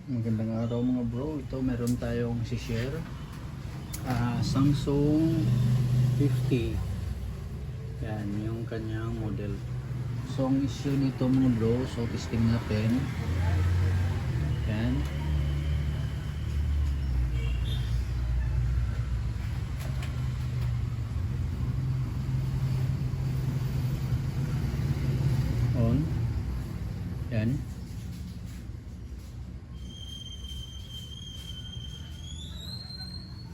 Magandang araw mga bro. Ito meron tayong share Samsung 50. Yan yung kanyang model. So ang issue nito mga bro, so testing natin. Yan. On. Yan.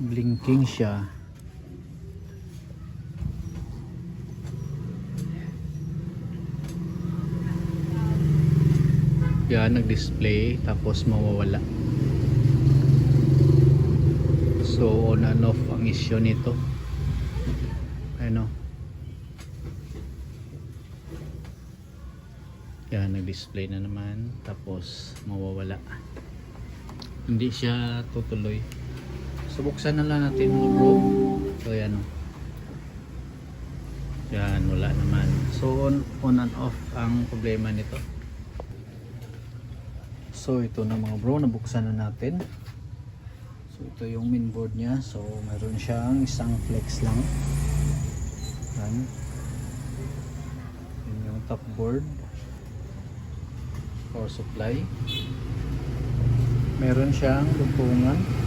Blinking siya. Yan, nag-display tapos mawawala. So on and off ang issue nito. Ano? Yan, nag-display na naman tapos mawawala. Hindi siya tutuloy. So buksan na lang natin mga bro. So yan o. Yan, wala naman. So on and off ang problema nito. So ito na mga bro, nabuksan na natin. So ito yung mainboard niya. So mayroon siyang isang flex lang. Yan. Yan yung top board. Power supply. Meron siyang lupungan.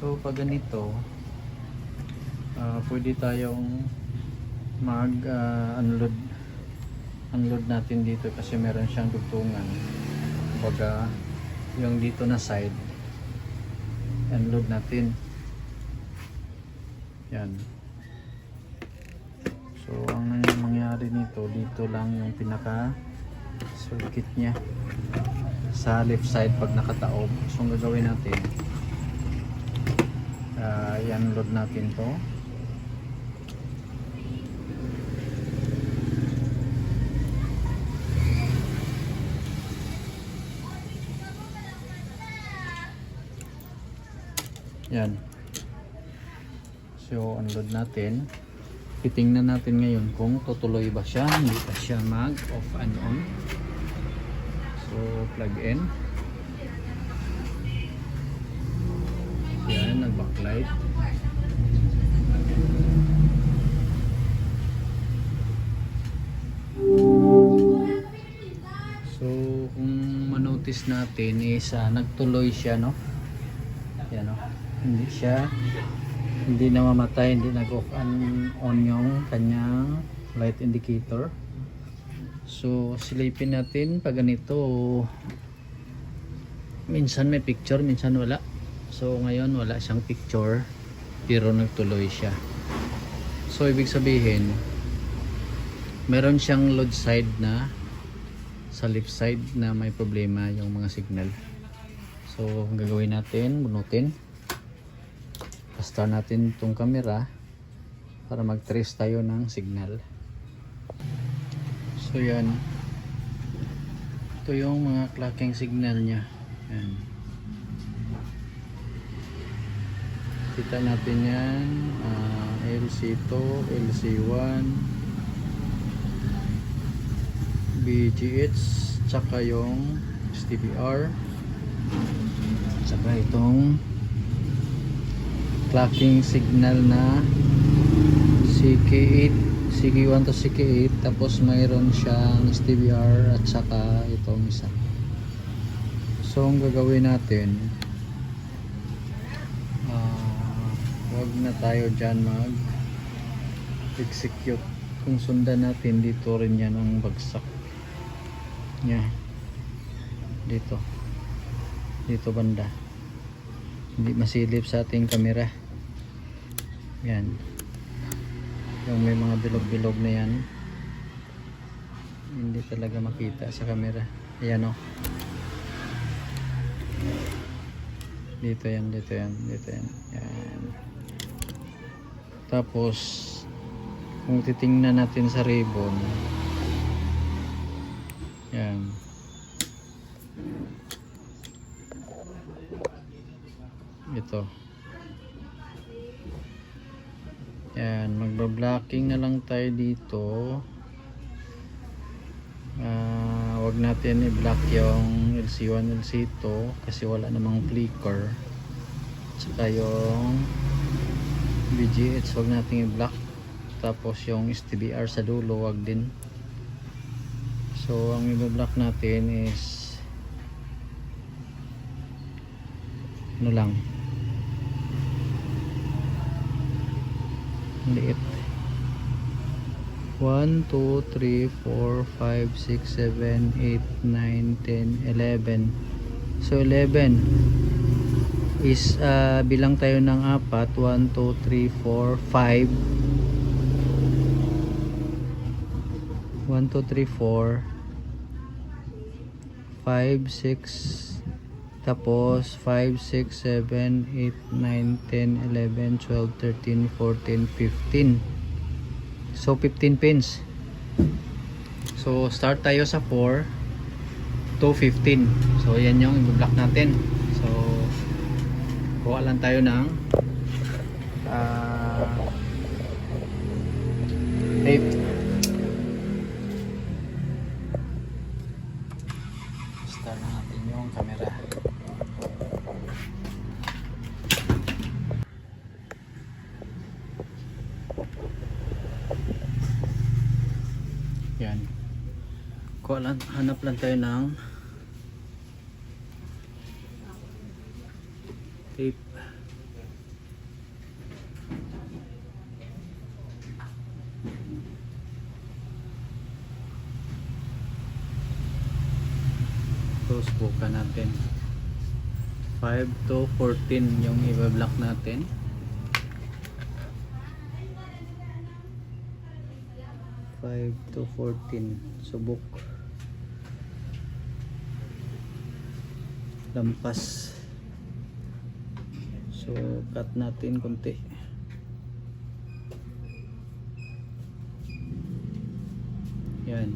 So pag ganito, pwede tayong unload natin dito kasi meron siyang dugtungan. Baga yung dito na side, unload natin. Yan. So ang mangyari nito, dito lang yung pinaka circuit niya sa left side pag nakataob. So ang gagawin natin, i-unload natin to. Yan. So unload natin. Titingnan natin ngayon kung tutuloy ba siya, hindi pa siya mag off and on. So plug in. Yan, nag-backlight. So, kung manotice natin is nagtuloy siya, no? Yan, no? Hindi na mamatay, hindi nag-off and on yung kanyang light indicator. So, silipin natin pag ganito. Minsan may picture, minsan wala. So ngayon wala siyang picture pero nagtuloy siya. So ibig sabihin meron siyang load side na sa left side na may problema yung mga signal. So ang gagawin natin, bunutin. Pa-start natin itong camera para mag-trace tayo ng signal. So yan. Ito yung mga clocking signal niya. Yan. Kita natin yan, LC2, LC1, BGH, tsaka yung STBR, tsaka itong clocking signal na CK8, CK1 to CK8, tapos mayroon siyang STBR at tsaka itong isa. So ang gagawin natin, wag na tayo dyan mag execute. Kung sundan natin dito rin yan ang bagsak nya. Dito banda, hindi masilip sa ating camera. Yan, yung may mga bilog-bilog na yan, hindi talaga makita sa camera. Ayan o, dito yan. Yan. Tapos kung titingnan natin sa ribbon, yan, ito Yan, magba-blocking na lang tayo dito. Wag natin i-block yung LC1, LC2 kasi wala namang flicker. Saka yung BGH wag natin i-block. Tapos yung STBR sa dulo wag din. So ang i-block natin is ano lang, liit. 1, 2, 3, 4, 5, 6, 7, 8, 9, 10, 11. So 11 is bilang tayo ng apat. 1, 2, 3, 4, 5. 1, 2, 3, 4, 5, 6, tapos 5, 6, 7, 8, 9, 10, 11, 12, 13, 14, 15. So 15 pins. So start tayo sa 4 to 15. So yan yung i-block natin. So kuha lang tayo ng tape. Start na natin yung camera. Yan. Hanap lang tayo ng tape. So, subukan natin. 5 to 14 yung i-block natin. 5 to 14. Subok. Lampas. So cut natin konti. Yan.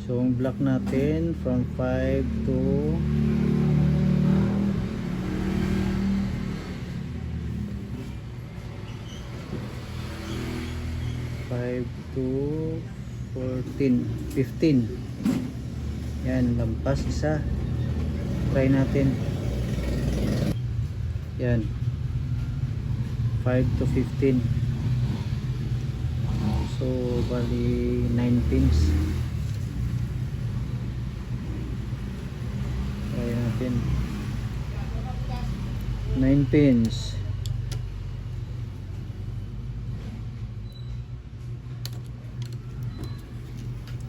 So ang block natin from 5 to 5 to 14, 15. Yan, lampas isa. Try natin. Yan. 5 to 15. So, bali 9 pins. Try natin. 9 pins.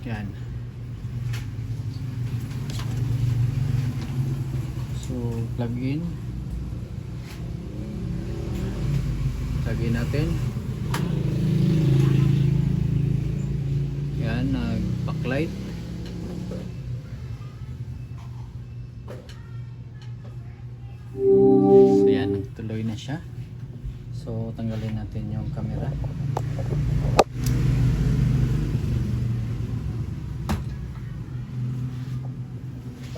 Yan. So, plug in. Plug in natin. Yan, nag-backlight. So, yan, nagtuloy na siya. So, tanggalin natin yung camera.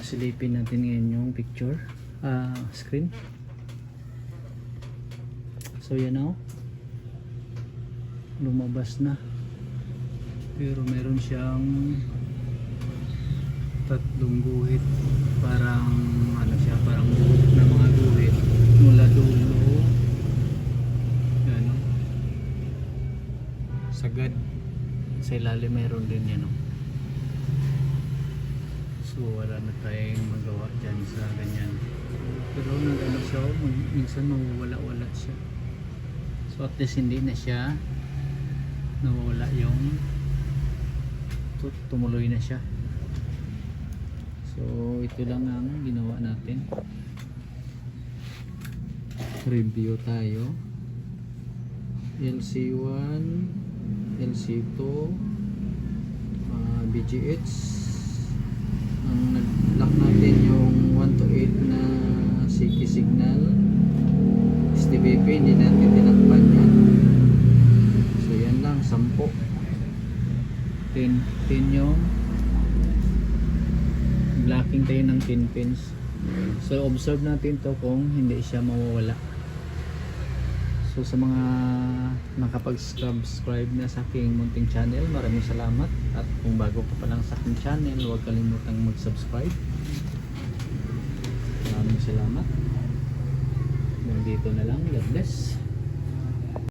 Silipin natin ngayon yung picture screen. So yan o, lumabas na, pero meron siyang tatlong guhit, parang ano siya, parang buhok na mga guhit mula dulo. Yan o, sagad sa ilalim meron din yan o. So wala na tayong magawa dyan sa ganyan. Pero nag-ano siya, minsan mawawala-wala siya. So at least hindi na siya nawawala yung tumuloy na siya. So ito lang ang ginawa natin. Review tayo. LC1, LC2, BGH. Ang nag-lock natin yung 1 to 8 na CK signal. STBP, hindi natin tinakpan yan. So yan lang, 10. 10 yung blocking tayo ng 10 pins. So observe natin to kung hindi siya mawawala. So sa mga nakapag-subscribe na sa aking munting channel, maraming salamat. At kung bago ka pa lang sa aking channel, huwag kalimutang mag-subscribe. Maraming salamat. Nandito na lang. God bless.